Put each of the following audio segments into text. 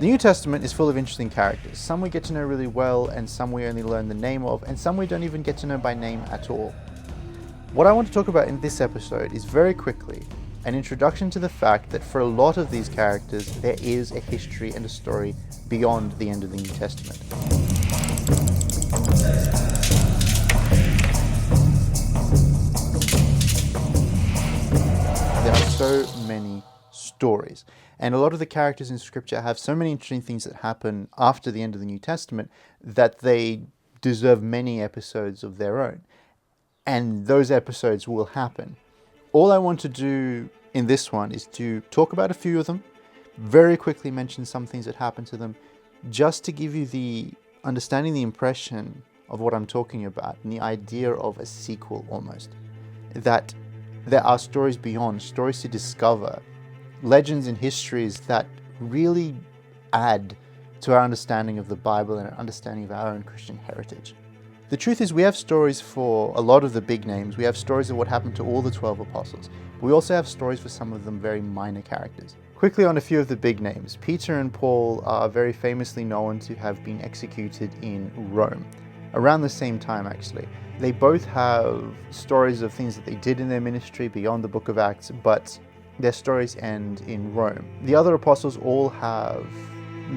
The New Testament is full of interesting characters. Some we get to know really well, and some we only learn the name of, and some we don't even get to know by name at all. What I want to talk about in this episode is very quickly an introduction to the fact that for a lot of these characters, there is a history and a story beyond the end of the New Testament. There are so many stories, and a lot of the characters in Scripture have so many interesting things that happen after the end of the New Testament that they deserve many episodes of their own. And those episodes will happen. All I want to do in this one is to talk about a few of them, very quickly mention some things that happened to them, just to give you the understanding, the impression of what I'm talking about, and the idea of a sequel almost. That there are stories beyond, stories to discover, legends and histories that really add to our understanding of the Bible and our understanding of our own Christian heritage. The truth is, we have stories for a lot of the big names. We have stories of what happened to all the 12 apostles. But we also have stories for some of them very minor characters. Quickly on a few of the big names. Peter and Paul are very famously known to have been executed in Rome. Around the same time, actually. They both have stories of things that they did in their ministry beyond the book of Acts, but their stories end in Rome. The other apostles all have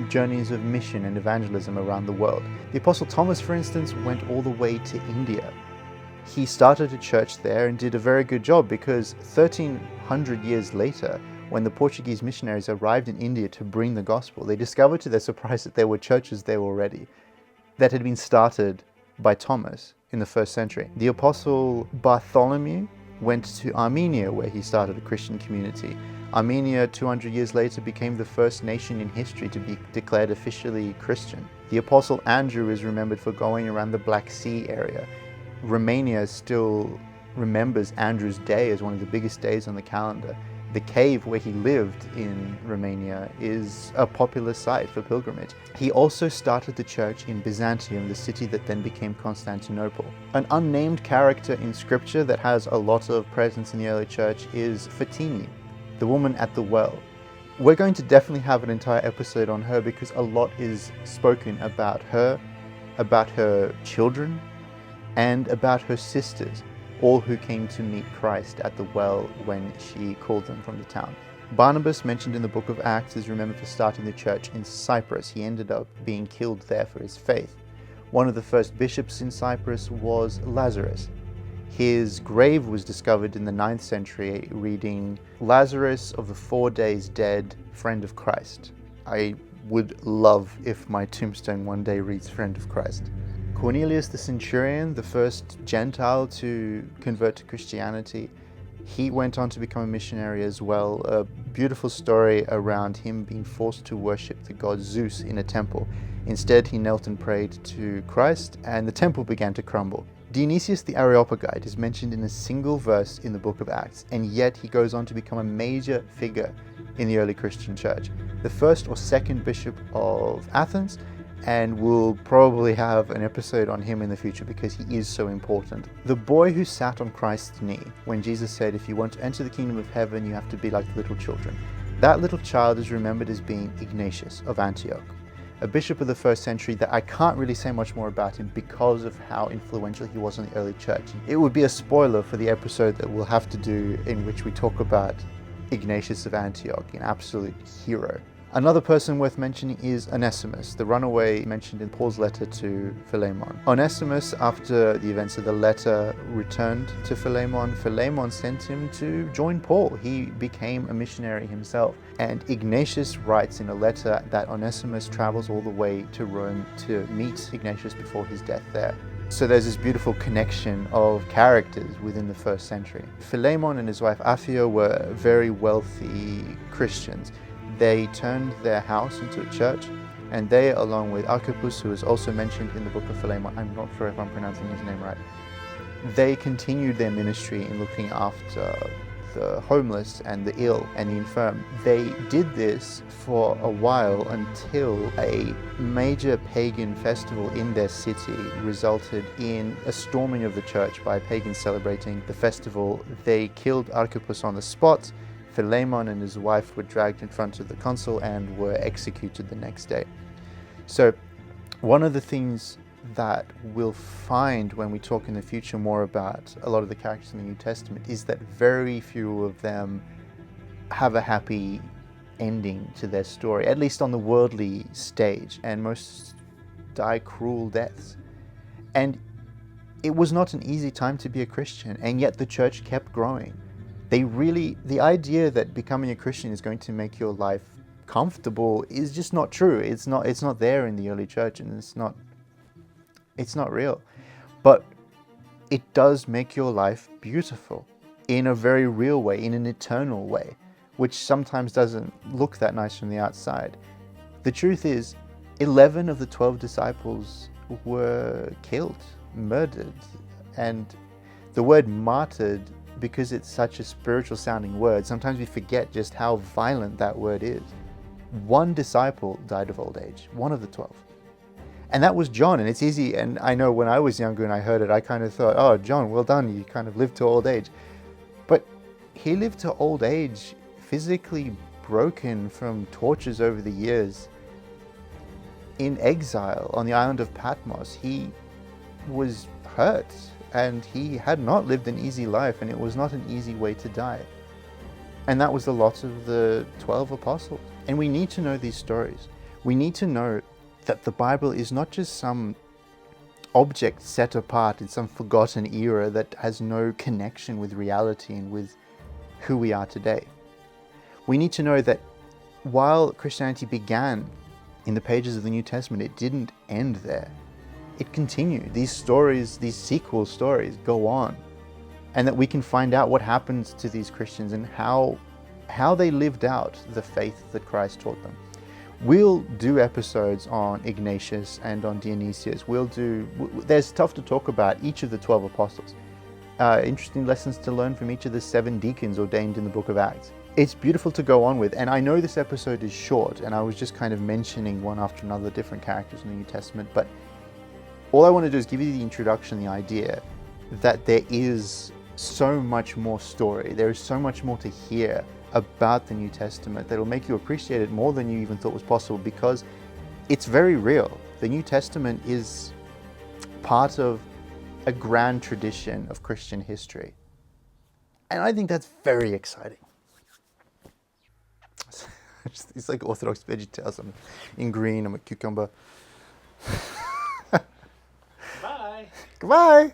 journeys of mission and evangelism around the world. The Apostle Thomas, for instance, went all the way to India. He started a church there and did a very good job, because 1300 years later, when the Portuguese missionaries arrived in India to bring the gospel, they discovered to their surprise that there were churches there already that had been started by Thomas in the first century. The Apostle Bartholomew went to Armenia, where he started a Christian community. Armenia, 200 years later, became the first nation in history to be declared officially Christian. The Apostle Andrew is remembered for going around the Black Sea area. Romania still remembers Andrew's Day as one of the biggest days on the calendar. The cave where he lived in Romania is a popular site for pilgrimage. He also started the church in Byzantium, the city that then became Constantinople. An unnamed character in Scripture that has a lot of presence in the early church is Photiene, the woman at the well. We're going to definitely have an entire episode on her, because a lot is spoken about her children, and about her sisters, all who came to meet Christ at the well when she called them from the town. Barnabas, mentioned in the book of Acts, is remembered for starting the church in Cyprus. He ended up being killed there for his faith. One of the first bishops in Cyprus was Lazarus. His grave was discovered in the 9th century, reading, "Lazarus of the 4 days dead, friend of Christ." I would love if my tombstone one day reads "Friend of Christ." Cornelius the centurion, the first Gentile to convert to Christianity, he went on to become a missionary as well. A beautiful story around him being forced to worship the god Zeus in a temple. Instead, he knelt and prayed to Christ, and the temple began to crumble. Dionysius the Areopagite is mentioned in a single verse in the book of Acts, and yet he goes on to become a major figure in the early Christian church. The first or second bishop of Athens, and we'll probably have an episode on him in the future because he is so important. The boy who sat on Christ's knee when Jesus said, "If you want to enter the kingdom of heaven, you have to be like the little children." That little child is remembered as being Ignatius of Antioch, a bishop of the 1st century that I can't really say much more about him because of how influential he was in the early church. It would be a spoiler for the episode that we'll have to do in which we talk about Ignatius of Antioch, an absolute hero. Another person worth mentioning is Onesimus, the runaway mentioned in Paul's letter to Philemon. Onesimus, after the events of the letter, returned to Philemon. Philemon sent him to join Paul. He became a missionary himself. And Ignatius writes in a letter that Onesimus travels all the way to Rome to meet Ignatius before his death there. So there's this beautiful connection of characters within the 1st century. Philemon and his wife Aphia were very wealthy Christians. They turned their house into a church, and they, along with Archippus, who is also mentioned in the book of Philemon, I'm not sure if I'm pronouncing his name right, they continued their ministry in looking after the homeless and the ill and the infirm. They did this for a while until a major pagan festival in their city resulted in a storming of the church by pagans celebrating the festival. They killed Archippus on the spot. Philemon and his wife were dragged in front of the consul and were executed the next day. So one of the things that we'll find when we talk in the future more about a lot of the characters in the New Testament is that very few of them have a happy ending to their story, at least on the worldly stage, and most die cruel deaths. And it was not an easy time to be a Christian, and yet the church kept growing. The idea that becoming a Christian is going to make your life comfortable is just not true. It's not there in the early church, and it's not real. But it does make your life beautiful in a very real way, in an eternal way, which sometimes doesn't look that nice from the outside. The truth is, 11 of the 12 disciples were killed, murdered. And the word martyred, because it's such a spiritual sounding word, sometimes we forget just how violent that word is. One disciple died of old age, one of the 12. And that was John. And it's easy, and I know when I was younger and I heard it, I kind of thought, oh, John, well done, you kind of lived to old age. But he lived to old age physically broken from tortures over the years, in exile on the island of Patmos. He was hurt, and he had not lived an easy life, and it was not an easy way to die. And that was the lot of the 12 apostles. And we need to know these stories. We need to know that the Bible is not just some object set apart in some forgotten era that has no connection with reality and with who we are today. We need to know that while Christianity began in the pages of the New Testament, it didn't end there. It continued. These stories, these sequel stories, go on. And that we can find out what happens to these Christians and how they lived out the faith that Christ taught them. We'll do episodes on Ignatius and on Dionysius. There's stuff to talk about each of the 12 apostles. Interesting lessons to learn from each of the 7 deacons ordained in the book of Acts. It's beautiful to go on with, and I know this episode is short, and I was just kind of mentioning one after another different characters in the New Testament, but all I want to do is give you the introduction, the idea that there is so much more story, there is so much more to hear about the New Testament that will make you appreciate it more than you even thought was possible, because it's very real. The New Testament is part of a grand tradition of Christian history. And I think that's very exciting. It's like Orthodox VeggieTales. I'm in green, I'm a cucumber. Bye. Goodbye.